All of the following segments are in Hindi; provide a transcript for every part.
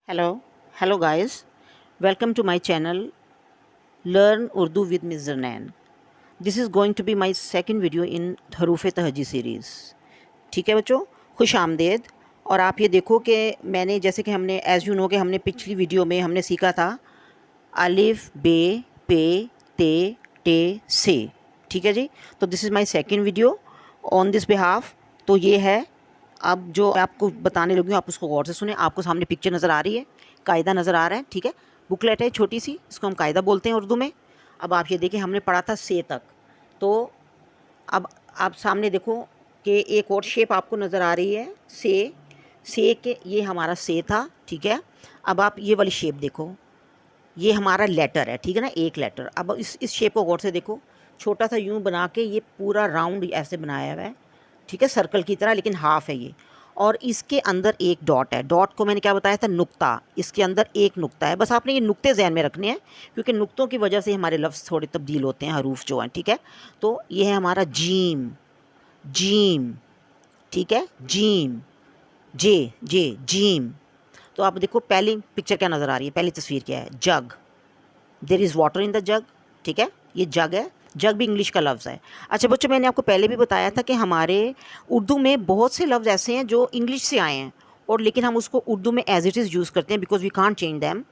Hello guys, welcome to my channel Learn Urdu with Ms. Zarnain. This is going to be my second video in हरूफ तहजी सीरीज़. ठीक है बच्चों, खुश आमदेद. और आप ये देखो कि मैंने जैसे कि हमने एज़ यू नो कि हमने पिछली वीडियो में हमने सीखा था अलिफ बे पे ते टे से. ठीक है जी. तो this is my second video on this behalf. तो ये है, अब जो आपको बताने लगी हूँ आप उसको गौर से सुने. आपको सामने पिक्चर नज़र आ रही है, कायदा नज़र आ रहा है. ठीक है, बुकलेट है छोटी सी, इसको हम कायदा बोलते हैं उर्दू में. अब आप ये देखें, हमने पढ़ा था से तक. तो अब आप सामने देखो कि एक और शेप आपको नज़र आ रही है से के, ये हमारा से था. ठीक है, अब आप ये वाली शेप देखो, ये हमारा लेटर है. ठीक है ना, एक लेटर. अब इस शेप को गौर से देखो, छोटा सा यूं बना के ये पूरा राउंड ऐसे बनाया हुआ है. ठीक है, सर्कल की तरह, लेकिन हाफ है ये. और इसके अंदर एक डॉट है. डॉट को मैंने क्या बताया था, नुक्ता. इसके अंदर एक नुक्ता है. बस आपने ये नुक्ते ज़हन में रखने हैं, क्योंकि नुक्तों की वजह से हमारे लफ्ज़ थोड़े तब्दील होते हैं, हरूफ जो हैं. ठीक है, तो ये है हमारा जीम. जीम. ठीक है, जीम. जे जे जीम. तो आप देखो पहली पिक्चर क्या नज़र आ रही है, पहली तस्वीर क्या है, jug. There is water in the jug. ठीक है, ये जग है. जग भी इंग्लिश का लफ्ज़ है. अच्छा बच्चों, मैंने आपको पहले भी बताया था कि हमारे उर्दू में बहुत से लफ्ज़ ऐसे हैं जो इंग्लिश से आए हैं, और लेकिन हम उसको उर्दू में एज इट इज़ यूज़ करते हैं, because we can't change them.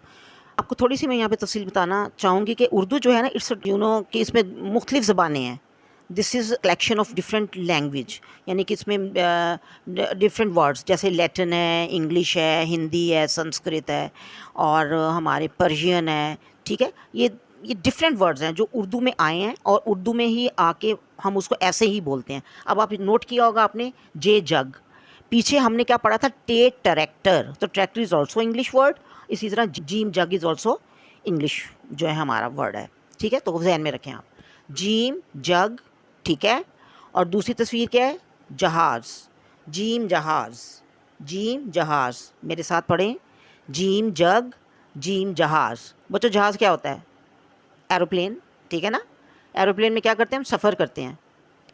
आपको थोड़ी सी मैं यहाँ पे तफसील बताना चाहूँगी कि उर्दू जो है ना, इट्स यू नो कि इसमें मुख्तलिफ़ ज़बानें हैं. This is collection of different language, यानी कि इसमें डिफरेंट वर्ड्स, जैसे लैटिन है, इंग्लिश है, हिंदी है, संस्कृत है, और हमारे पर्शियन है. ठीक है, ये डिफरेंट वर्ड्स हैं जो उर्दू में आए हैं, और उर्दू में ही आके हम उसको ऐसे ही बोलते हैं. अब आप नोट किया होगा आपने, जे जग. पीछे हमने क्या पढ़ा था, टे ट्रैक्टर. तो tractor is also English word. इसी तरह gym jug is also English जो है हमारा वर्ड है. ठीक है, तो जहन में रखें आप, जीम जग. ठीक है, और दूसरी तस्वीर क्या है, जहाज़. जीम जहाज़. जीम जहाज़. मेरे साथ पढ़ें, जीम जग जीम जहाज़. बच्चों, जहाज़ क्या होता है, एरोप्लेन. ठीक है ना, एरोप्लेन में क्या करते हैं, हम सफ़र करते हैं.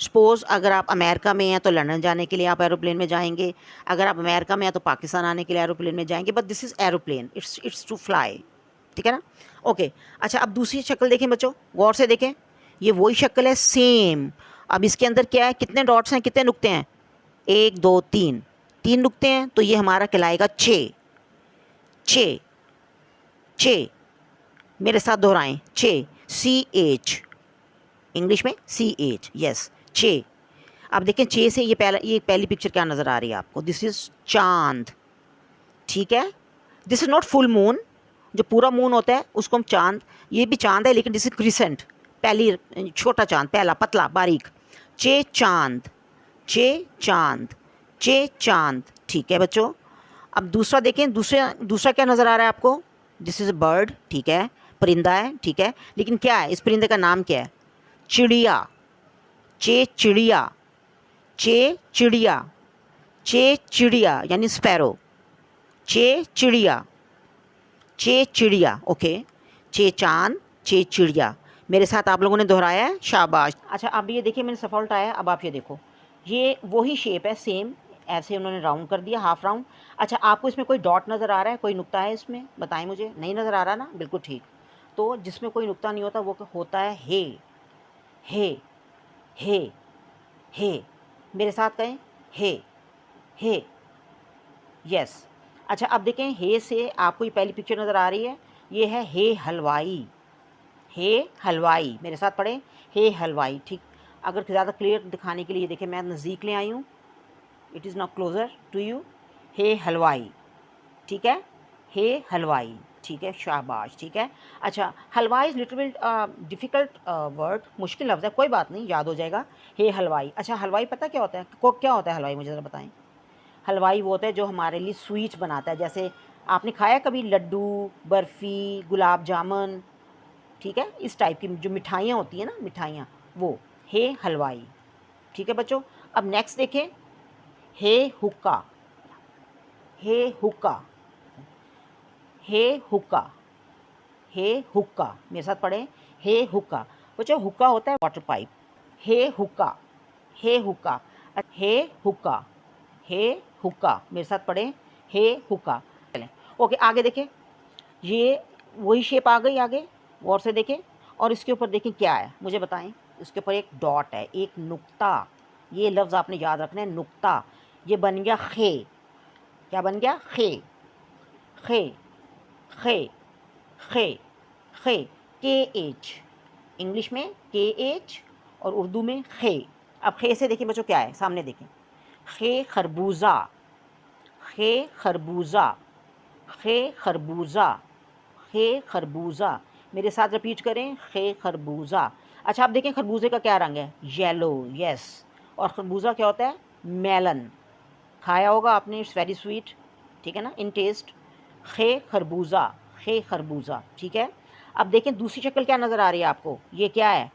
सपोज़ अगर आप अमेरिका में हैं तो लंदन जाने के लिए आप एरोप्लेन में जाएंगे. अगर आप अमेरिका में हैं तो पाकिस्तान आने के लिए एरोप्लेन में जाएंगे. But this is aeroplane, it's to fly. ठीक है ना, ओके. अच्छा, अब दूसरी शक्ल देखें बच्चों, गौर से देखें. ये वही शक्ल है, सेम. अब इसके अंदर क्या है, कितने डॉट्स हैं, कितने नुक्ते हैं, एक दो तीन. तीन नुक्ते हैं, तो ये हमारा कहलाएगा चे. चे. चे. मेरे साथ दोहराएं, चे. C H. इंग्लिश में सी एच, यस, चे. अब देखें, चे से ये पहली पिक्चर क्या नज़र आ रही है आपको, दिस इज़ चांद. ठीक है, this is not full moon. जो पूरा मून होता है उसको हम चांद, ये भी चांद है, लेकिन दिस इज क्रिसेंट, पहली छोटा चांद, पहला पतला बारीक. चे चांद. चे चांद. चे चांद. ठीक है बच्चों, अब दूसरा देखें, दूसरा क्या नज़र आ रहा है आपको, दिस इज़ अ बर्ड. ठीक है, परिंदा है. ठीक है, लेकिन क्या है, इस परिंदे का नाम क्या है, चिड़िया. चे चिड़िया. चे चिड़िया. चे चिड़िया यानी स्पैरो. चे चिड़िया. चे चिड़िया. ओके, चे चांद, चे चिड़िया. मेरे साथ आप लोगों ने दोहराया है, शाबाश. अच्छा, अब ये देखिए, मैंने सफ़ा उल्टाया. अब आप ये देखो, ये वही शेप है, सेम. ऐसे उन्होंने राउंड कर दिया, हाफ राउंड. अच्छा, आपको इसमें कोई डॉट नज़र आ रहा है, कोई नुक्ता है इसमें, बताएं मुझे. नहीं नज़र आ रहा ना, बिल्कुल ठीक. तो जिसमें कोई नुक्ता नहीं होता वो होता है हे. हे. हे. हे. मेरे साथ कहें, हे. हे. यस. अच्छा, अब देखें, हे से आपको ये पहली पिक्चर नज़र आ रही है, ये है हे हलवाई. हे हलवाई. मेरे साथ पढ़ें, हे हलवाई. ठीक, अगर ज़्यादा क्लियर दिखाने के लिए देखें, मैं नज़दीक ले आई हूँ, it is not closer to you. Hey हलवाई. ठीक है, हे हलवाई. ठीक है, शाबाश. ठीक है. अच्छा, हलवाई is little bit difficult word, मुश्किल लफ्ज़ है, कोई बात नहीं, याद हो जाएगा. हे हलवाई. अच्छा, हलवाई पता क्या होता है, क्या होता है हलवाई, मुझे ज़रा बताएं. हलवाई वो होता है जो हमारे लिए स्वीट्स बनाता है. जैसे आपने खाया कभी लड्डू, बर्फ़ी, गुलाब जामुन. ठीक है, इस टाइप की जो मिठाइयाँ होती हैं ना, मिठाइयाँ, वो हे हलवाई. ठीक है बच्चों, अब नेक्स्ट देखें, हे हुक्का. हे हुक्का. हे हुक्का. हे हुक्का. मेरे साथ पढ़ें, हे हुक्का. बच्चों, हुक्का होता है वाटर पाइप. हे हुक्का. हे हुक्का. हे हुक्का. हे हुक्का. मेरे साथ पढ़ें, हे हुक्का. ओके, आगे देखें, ये वही शेप आ गई आगे, गौर से देखें। और इसके ऊपर देखें क्या है, मुझे बताएं। इसके ऊपर एक डॉट है, एक नुक्ता। ये लफ्ज़ आपने याद रखना है, नुक्ता। ये बन गया खे। क्या बन गया? खे। खे, खे, खे, खे। के एच, इंग्लिश में के एच और उर्दू में खे। अब खे से देखिए बच्चों क्या है, सामने देखें। खे खरबूजा, खे खरबूजा, खे खरबूजा, खे खरबूजा। मेरे साथ रिपीट करें, खे खरबूजा। अच्छा, आप देखें खरबूजे का क्या रंग है? Yellow, yes. और खरबूजा क्या होता है? मेलन। खाया होगा आपने, इट्स वेरी स्वीट, ठीक है ना, इन टेस्ट। खे खरबूजा, खे खरबूजा, ठीक है। अब देखें दूसरी शक्ल क्या नज़र आ रही है आपको, ये क्या है?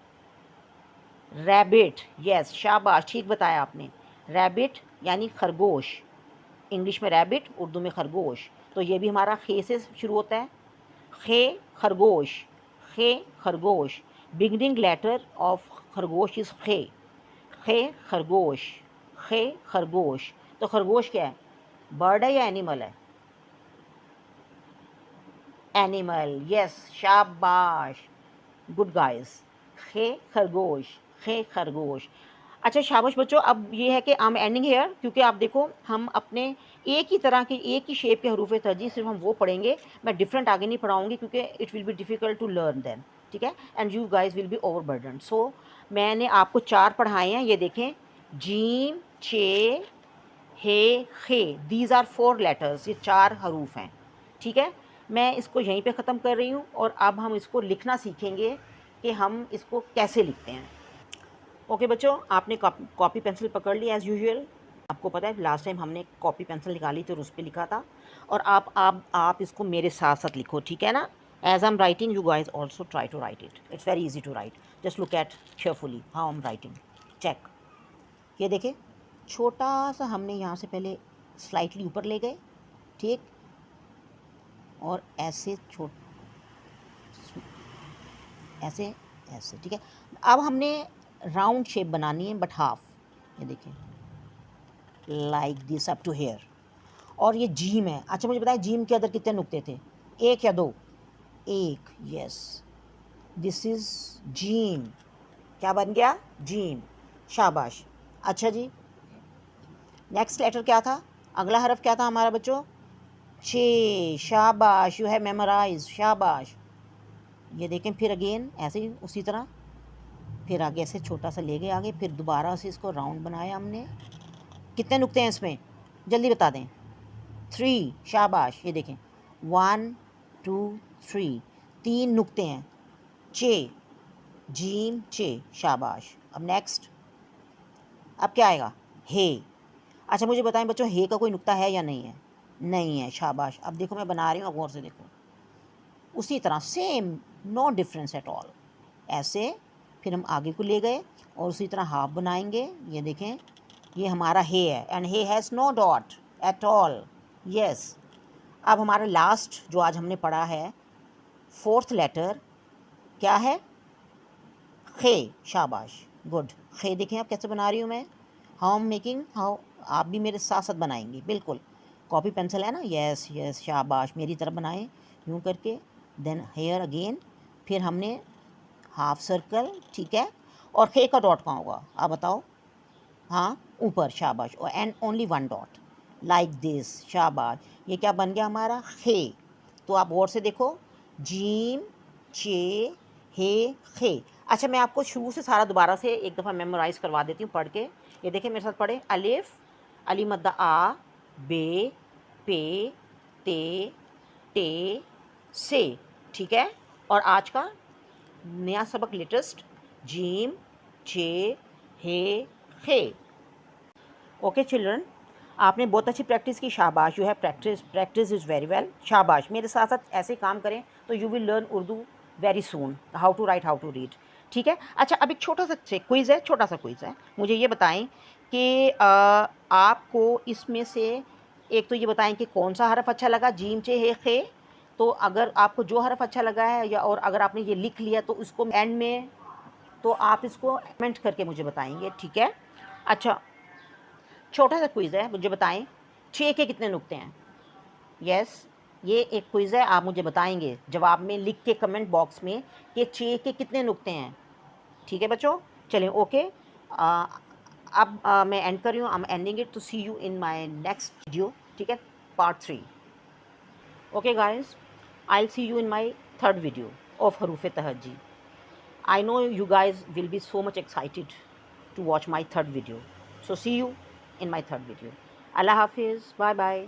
रैबिट, यस, शाबाश, ठीक बताया आपने। रैबिट यानी खरगोश, इंग्लिश में रैबिट, उर्दू में खरगोश। तो ये भी हमारा खे से शुरू होता है। खे खरगोश, खे खरगोश। बिगनिंग लेटर ऑफ खरगोश इज़ खे। खे खरगोश, खे खरगोश। तो खरगोश क्या है? बर्ड है या एनिमल है? एनिमल, यस, शाबाश, गुड गाइस। खे खरगोश, खे खरगोश। अच्छा शाबाश बच्चों, अब ये है कि आई एम एंडिंग हेयर, क्योंकि आप देखो हम अपने एक ही तरह के, एक ही शेप के हरूफ तरजीह सिर्फ हम वो पढ़ेंगे। मैं डिफरेंट आगे नहीं पढ़ाऊँगी क्योंकि it will be difficult to learn then, ठीक है, and you guys will be overburden. So मैंने आपको 4 पढ़ाए हैं, ये देखें, जीम, चे, हे, खे, दीज आर 4 लेटर्स, ये 4 हरूफ हैं, ठीक है। मैं इसको यहीं पे ख़त्म कर रही हूँ और अब हम इसको लिखना सीखेंगे कि हम इसको कैसे लिखते हैं। ओके बच्चों, आपने कॉपी पेंसिल पकड़ ली एज़ यूजुअल। आपको पता है लास्ट टाइम हमने कॉपी पेंसिल निकाली थी और उस पर लिखा था। और आप इसको मेरे साथ साथ लिखो, ठीक है ना। As I am writing, you guys also try to write it, it's very easy to write. Just look at carefully how I am writing, check. ये देखें, छोटा सा हमने यहाँ से पहले स्लाइटली ऊपर ले गए, ठीक, और ऐसे ऐसे ऐसे, ठीक है। अब हमने राउंड शेप बनानी है बट हाफ, ये देखें, like this up to here. और ये जीम है। अच्छा मुझे बताएं, जीम के अंदर कितने नुक्ते थे? 1 या 2? 1, यस, दिस इज जीम। क्या बन गया? जीम, शाबाश। अच्छा जी, नेक्स्ट लेटर क्या था? अगला हरफ क्या था हमारा बच्चों? चे, शाबाश, यू हैव मेमोराइज, शाबाश। ये देखें, फिर अगेन ऐसे ही उसी तरह, फिर आगे से छोटा सा ले गए आगे, फिर दोबारा से इसको राउंड बनाया हमने। कितने नुक्ते हैं इसमें? जल्दी बता दें। 3, शाबाश। ये देखें, 1 2 3, 3 नुक्ते हैं। चे, जीम, चे, शाबाश। अब नेक्स्ट, अब क्या आएगा? हे। अच्छा मुझे बताएं बच्चों, हे का कोई नुक्ता है या नहीं है? नहीं है, शाबाश। अब देखो मैं बना रही हूँ, गौर से देखो, उसी तरह same, no difference at all. ऐसे फिर हम आगे को ले गए और उसी तरह हाफ बनाएंगे। ये देखें, ये हमारा हे है एंड हे has no dot at all, yes. अब हमारा लास्ट जो आज हमने पढ़ा है, 4th लेटर क्या है? खे, शाबाश, गुड। खे देखें आप कैसे बना रही हूँ मैं, हाउ एम मेकिंग, हाउ, आप भी मेरे साथ साथ बनाएंगे, बिल्कुल। कॉपी पेंसिल है ना, यस यस, शाबाश, मेरी तरफ बनाएं यूँ करके। देन हेयर अगेन, फिर हमने हाफ सर्कल, ठीक है। और खे का डॉट कहाँ होगा आप बताओ? हाँ, ऊपर, शाबाश। और and only 1 dot, like this, शाबाश। ये क्या बन गया हमारा? खे। तो आप गौर से देखो, जीम, चे, हे, खे। अच्छा मैं आपको शुरू से सारा दोबारा से एक दफ़ा मेमोराइज़ करवा देती हूँ पढ़ के। ये देखें मेरे साथ पढ़े, अलिफ, अली मद्दा आ, बे, पे, ते, टे, से, ठीक है। और आज का नया सबक लेटेस्ट, जीम, चे, हे, खे। ओके चिल्ड्रन, आपने बहुत अच्छी प्रैक्टिस की, शाबाश, you have practice is very well, शाबाश। मेरे साथ साथ ऐसे काम करें तो you will learn Urdu very soon, how to write, how to read, ठीक है। अच्छा अब एक छोटा सा क्विज़ है, छोटा सा क्विज़ है। मुझे ये बताएं कि आपको इसमें से एक तो ये बताएं कि कौन सा हरफ अच्छा लगा, जीम, चे, हे, खे। तो अगर आपको जो हरफ अच्छा लगा है, या और अगर आपने ये लिख लिया तो उसको एंड में, तो आप इसको कमेंट करके मुझे बताएंगे, ठीक है। अच्छा छोटा सा क्विज़ है, मुझे बताएं, 6 के कितने नुक्ते हैं? यस, ये एक क्विज़ है, आप मुझे बताएंगे जवाब में लिख के कमेंट बॉक्स में कि चे के कितने नुक्ते हैं। ठीक है बच्चों, चलें ओके। अब मैं एंड कर रही हूँ, I am ending it. To see you in my next video, ठीक है, part 3। Okay guys, I will see you in my third video of हरूफ तहज्जी। I know you guys will be so much excited to watch my third video. So see you in my third video. Allah Hafiz. Bye bye.